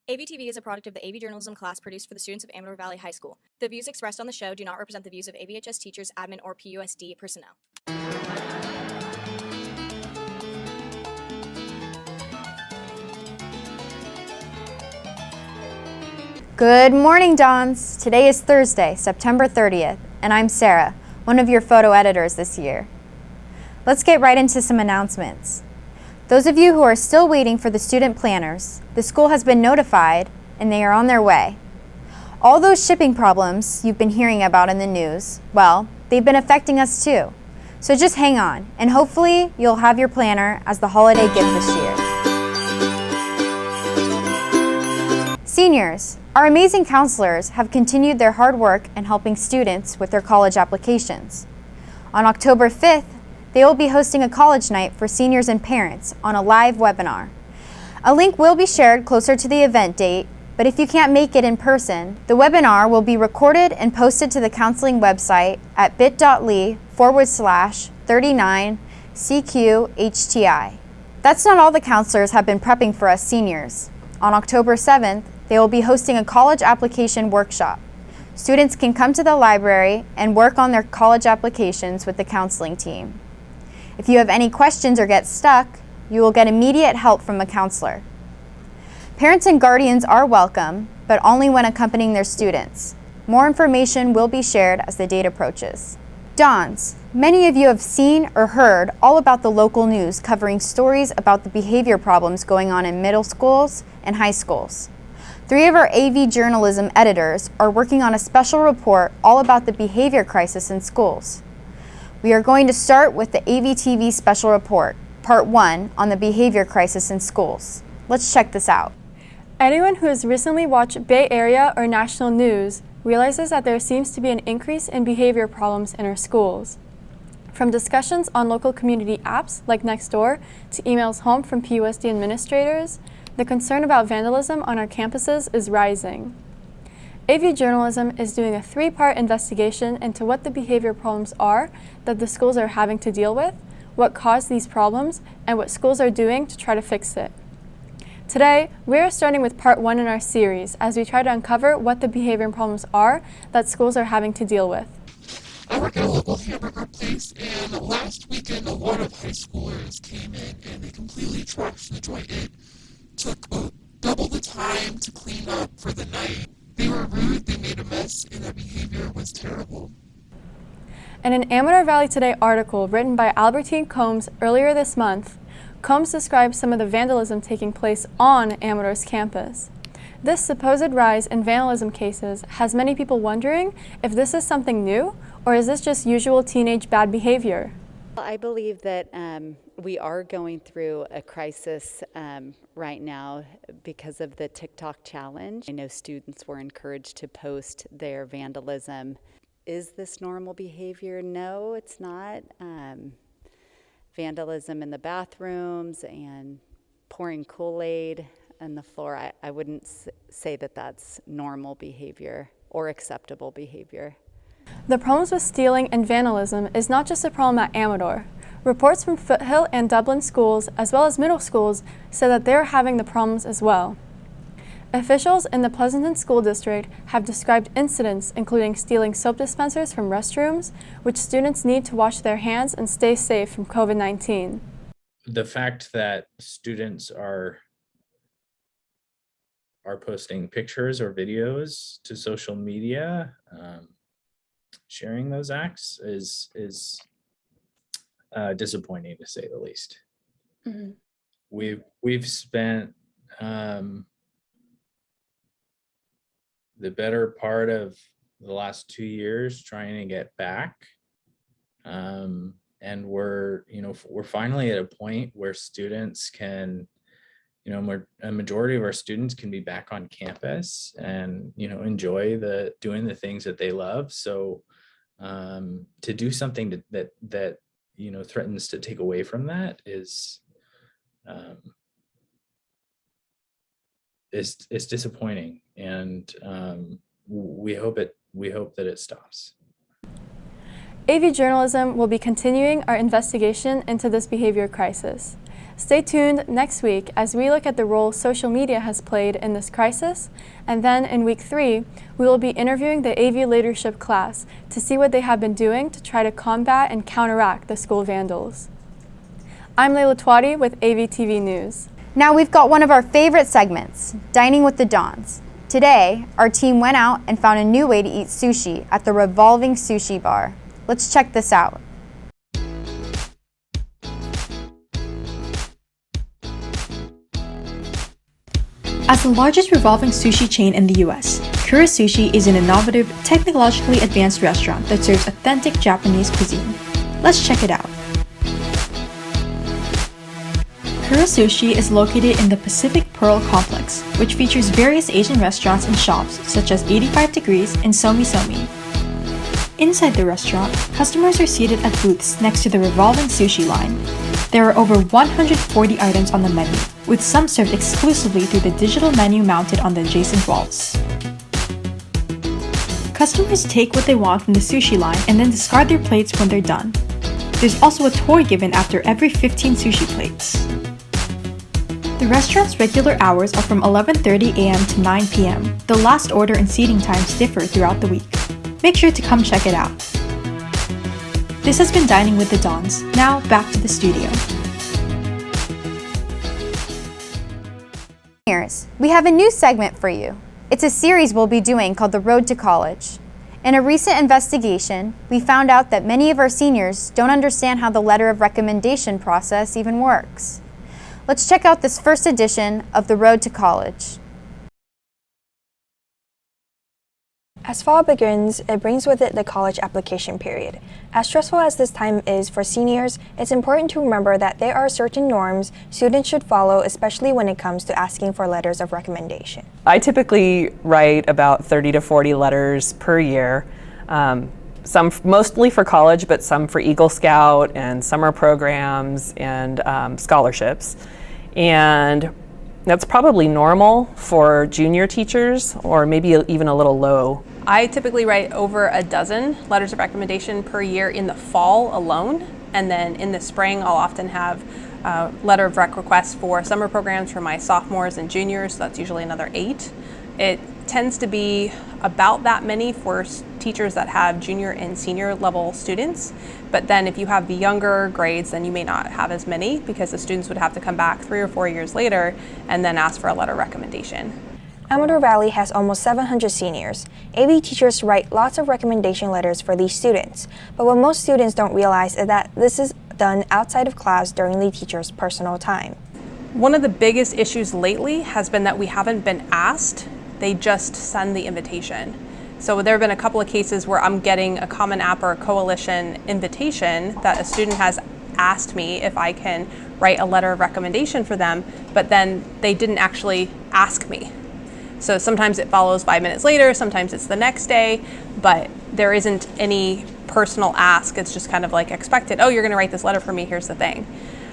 AVtv is a product of the AV journalism class produced for the students of Amador Valley High School. The views expressed on the show do not represent the views of AVHS teachers, admin, or PUSD personnel. Good morning, Dons. Today is Thursday, September 30th, and I'm Sarah, one of your photo editors this year. Let's get right into some announcements. Those of you who are still waiting for the student planners, the school has been notified and they are on their way. All those shipping problems you've been hearing about in the news, well, they've been affecting us too. So just hang on, and hopefully you'll have your planner as the holiday gift this year. Seniors, our amazing counselors have continued their hard work in helping students with their college applications. On October 5th, they will be hosting a college night for seniors and parents on a live webinar. A link will be shared closer to the event date, but if you can't make it in person, the webinar will be recorded and posted to the counseling website at bit.ly/39CQHTI. That's not all the counselors have been prepping for us seniors. On October 7th, they will be hosting a college application workshop. Students can come to the library and work on their college applications with the counseling team. If you have any questions or get stuck, you will get immediate help from a counselor. Parents and guardians are welcome, but only when accompanying their students. More information will be shared as the date approaches. Dons, many of you have seen or heard all about the local news covering stories about the behavior problems going on in middle schools and high schools. 3 of our AV journalism editors are working on a special report all about the behavior crisis in schools. We are going to start with the AVtv special report, part 1 on the behavior crisis in schools. Let's check this out. Anyone who has recently watched Bay Area or national news realizes that there seems to be an increase in behavior problems in our schools. From discussions on local community apps like Nextdoor to emails home from PUSD administrators, the concern about vandalism on our campuses is rising. AV journalism is doing a 3-part investigation into what the behavior problems are that the schools are having to deal with, what caused these problems, and what schools are doing to try to fix it. Today, we are starting with part 1 in our series as we try to uncover what the behavior problems are that schools are having to deal with. I work at a local hamburger place, and last weekend a lot of high schoolers came in and they completely trashed the joint. It took double the time to clean up for the night. They were rude, they made a mess, and their behavior was terrible. In an Amador Valley Today article written by Albertine Combs earlier this month, Combs describes some of the vandalism taking place on Amador's campus. This supposed rise in vandalism cases has many people wondering if this is something new, or is this just usual teenage bad behavior? I believe that we are going through a crisis right now because of the TikTok challenge. I know students were encouraged to post their vandalism. Is this normal behavior? No, it's not. Vandalism in the bathrooms and pouring Kool-Aid on the floor, I wouldn't say that that's normal behavior or acceptable behavior. The problems with stealing and vandalism is not just a problem at Amador. Reports from Foothill and Dublin schools, as well as middle schools, say that they're having the problems as well. Officials in the Pleasanton School District have described incidents including stealing soap dispensers from restrooms, which students need to wash their hands and stay safe from COVID-19. The fact that students are posting pictures or videos to social media, sharing those acts is disappointing, to say the least. Mm-hmm. We've spent the better part of the last 2 years trying to get back, and we're finally at a point where students can, a majority of our students can be back on campus and enjoy doing the things that they love. So to do something that threatens to take away from that is disappointing, and we hope that it stops. AV journalism will be continuing our investigation into this behavior crisis. Stay tuned next week as we look at the role social media has played in this crisis. And then in week 3, we will be interviewing the AV leadership class to see what they have been doing to try to combat and counteract the school vandals. I'm Layla Twadi with AVtv News. Now we've got one of our favorite segments, Dining with the Dons. Today, our team went out and found a new way to eat sushi at the Revolving Sushi Bar. Let's check this out. As the largest revolving sushi chain in the US, Kura Sushi is an innovative, technologically advanced restaurant that serves authentic Japanese cuisine. Let's check it out. Kura Sushi is located in the Pacific Pearl Complex, which features various Asian restaurants and shops such as 85 Degrees and Somi Somi. Inside the restaurant, customers are seated at booths next to the revolving sushi line. There are over 140 items on the menu, with some served exclusively through the digital menu mounted on the adjacent walls. Customers take what they want from the sushi line and then discard their plates when they're done. There's also a tour given after every 15 sushi plates. The restaurant's regular hours are from 11:30 a.m. to 9 p.m. The last order and seating times differ throughout the week. Make sure to come check it out. This has been Dining with the Dons. Now back to the studio. We have a new segment for you. It's a series we'll be doing called The Road to College. In a recent investigation, we found out that many of our seniors don't understand how the letter of recommendation process even works. Let's check out this first edition of The Road to College. As fall begins, it brings with it the college application period. As stressful as this time is for seniors, it's important to remember that there are certain norms students should follow, especially when it comes to asking for letters of recommendation. I typically write about 30 to 40 letters per year, some mostly for college, but some for Eagle Scout and summer programs and scholarships. And that's probably normal for junior teachers, or maybe even a little low. I typically write over a dozen letters of recommendation per year in the fall alone, and then in the spring I'll often have letter of rec requests for summer programs for my sophomores and juniors, so that's usually another 8. It tends to be about that many for teachers that have junior and senior level students, but then if you have the younger grades, then you may not have as many because the students would have to come back 3 or 4 years later and then ask for a letter of recommendation. Amador Valley has almost 700 seniors. AV teachers write lots of recommendation letters for these students, but what most students don't realize is that this is done outside of class during the teacher's personal time. One of the biggest issues lately has been that we haven't been asked, they just send the invitation. So there have been a couple of cases where I'm getting a Common App or a coalition invitation that a student has asked me if I can write a letter of recommendation for them, but then they didn't actually ask me. So sometimes it follows 5 minutes later, sometimes it's the next day, but there isn't any personal ask. It's just kind of like expected, oh, you're gonna write this letter for me, here's the thing.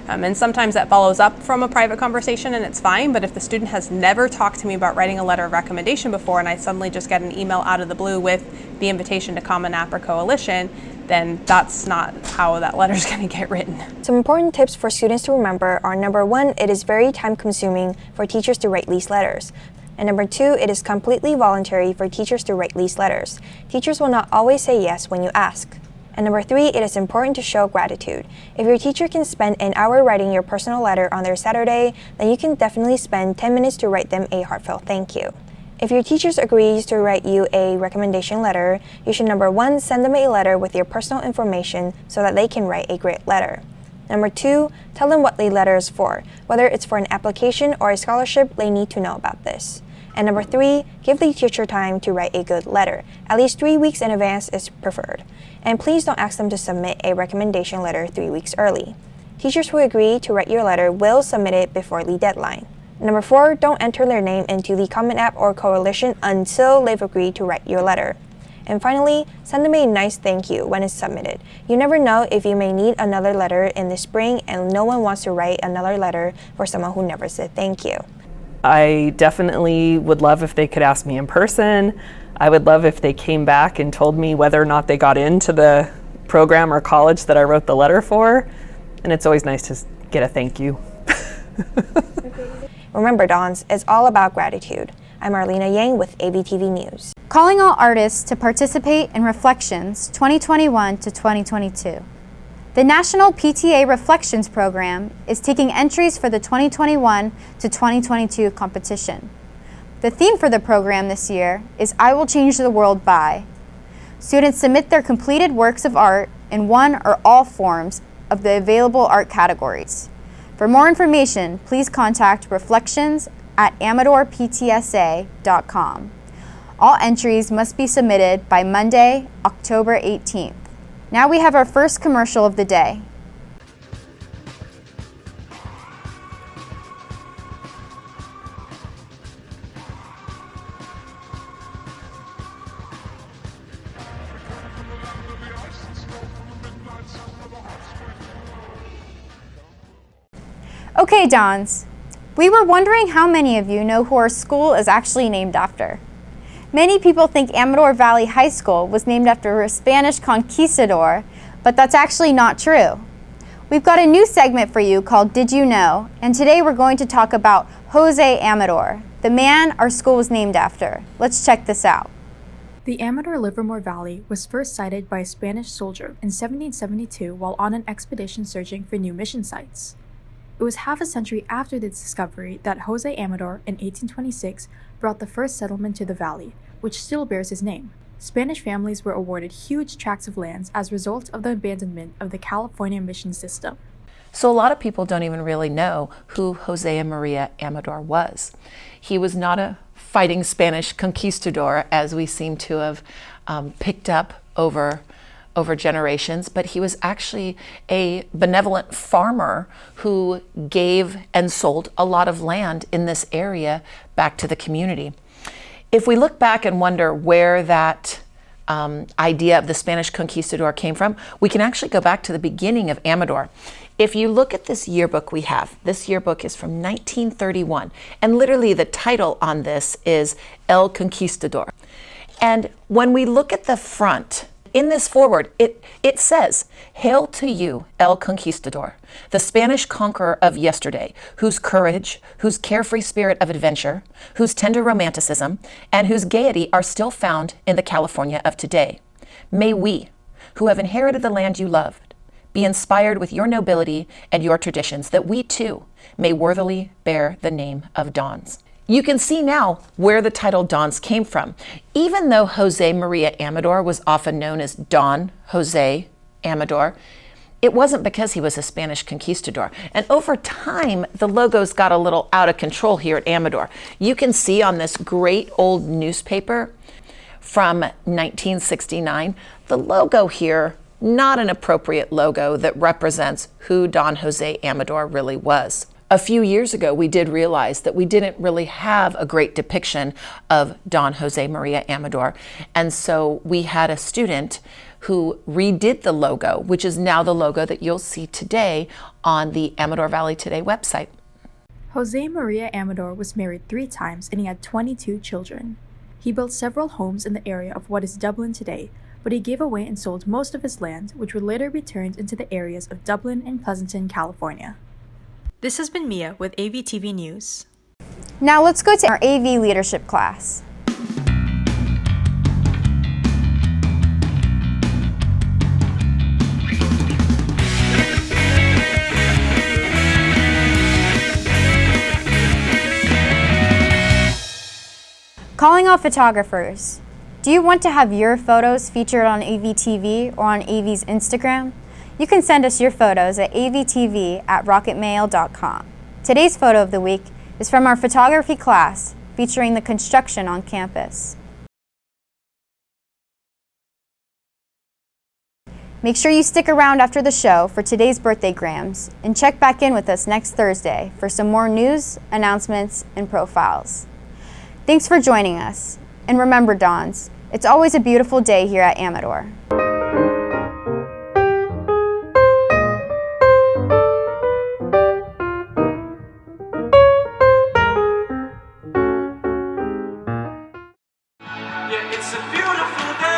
And sometimes that follows up from a private conversation and it's fine, but if the student has never talked to me about writing a letter of recommendation before and I suddenly just get an email out of the blue with the invitation to Common App or Coalition, then that's not how that letter is going to get written. Some important tips for students to remember are: number 1, it is very time consuming for teachers to write these letters. And number 2, it is completely voluntary for teachers to write these letters. Teachers will not always say yes when you ask. And number 3, it is important to show gratitude. If your teacher can spend an hour writing your personal letter on their Saturday, then you can definitely spend 10 minutes to write them a heartfelt thank you. If your teacher agrees to write you a recommendation letter, you should number 1, send them a letter with your personal information so that they can write a great letter. Number 2, tell them what the letter is for. Whether it's for an application or a scholarship, they need to know about this. And number 3, give the teacher time to write a good letter. At least 3 weeks in advance is preferred. And please don't ask them to submit a recommendation letter 3 weeks early. Teachers who agree to write your letter will submit it before the deadline. Number 4, don't enter their name into the Common App or Coalition until they've agreed to write your letter. And finally, send them a nice thank you when it's submitted. You never know if you may need another letter in the spring and no one wants to write another letter for someone who never said thank you. I definitely would love if they could ask me in person. I would love if they came back and told me whether or not they got into the program or college that I wrote the letter for. And it's always nice to get a thank you. Remember, Dons, it's all about gratitude. I'm Arlena Yang with AVtv News. Calling all artists to participate in Reflections 2021 to 2022. The National PTA Reflections Program is taking entries for the 2021 to 2022 competition. The theme for the program this year is I Will Change the World By. Students submit their completed works of art in one or all forms of the available art categories. For more information, please contact reflections@amadorptsa.com. All entries must be submitted by Monday, October 18th. Now we have our first commercial of the day. Okay, Dons. We were wondering how many of you know who our school is actually named after. Many people think Amador Valley High School was named after a Spanish conquistador, but that's actually not true. We've got a new segment for you called Did You Know? And today we're going to talk about Jose Amador, the man our school was named after. Let's check this out. The Amador Livermore Valley was first sighted by a Spanish soldier in 1772 while on an expedition searching for new mission sites. It was half a century after the discovery that Jose Amador in 1826 brought the first settlement to the valley, which still bears his name. Spanish families were awarded huge tracts of lands as a result of the abandonment of the California mission system. So a lot of people don't even really know who Jose Maria Amador was. He was not a fighting Spanish conquistador, as we seem to have picked up over generations, but he was actually a benevolent farmer who gave and sold a lot of land in this area back to the community. If we look back and wonder where that idea of the Spanish conquistador came from, we can actually go back to the beginning of Amador. If you look at this yearbook we have, this yearbook is from 1931, and literally the title on this is El Conquistador. And when we look at the front, in this foreword, it says, "Hail to you, El Conquistador, the Spanish conqueror of yesterday, whose courage, whose carefree spirit of adventure, whose tender romanticism, and whose gaiety are still found in the California of today. May we, who have inherited the land you loved, be inspired with your nobility and your traditions, that we too may worthily bear the name of Dons." You can see now where the title Dons came from. Even though Jose Maria Amador was often known as Don Jose Amador, it wasn't because he was a Spanish conquistador. And over time, the logos got a little out of control here at Amador. You can see on this great old newspaper from 1969, the logo here, not an appropriate logo that represents who Don Jose Amador really was. A few years ago, we did realize that we didn't really have a great depiction of Don Jose Maria Amador. And so we had a student who redid the logo, which is now the logo that you'll see today on the Amador Valley Today website. Jose Maria Amador was married 3 times and he had 22 children. He built several homes in the area of what is Dublin today, but he gave away and sold most of his land, which would later be turned into the areas of Dublin and Pleasanton, California. This has been Mia with AVtv News. Now let's go to our AV leadership class. Calling all photographers. Do you want to have your photos featured on AVtv or on AV's Instagram? You can send us your photos at avtv@rocketmail.com. Today's photo of the week is from our photography class featuring the construction on campus. Make sure you stick around after the show for today's birthday grams and check back in with us next Thursday for some more news, announcements, and profiles. Thanks for joining us. And remember, Dons, it's always a beautiful day here at Amador. Yeah, it's a beautiful day.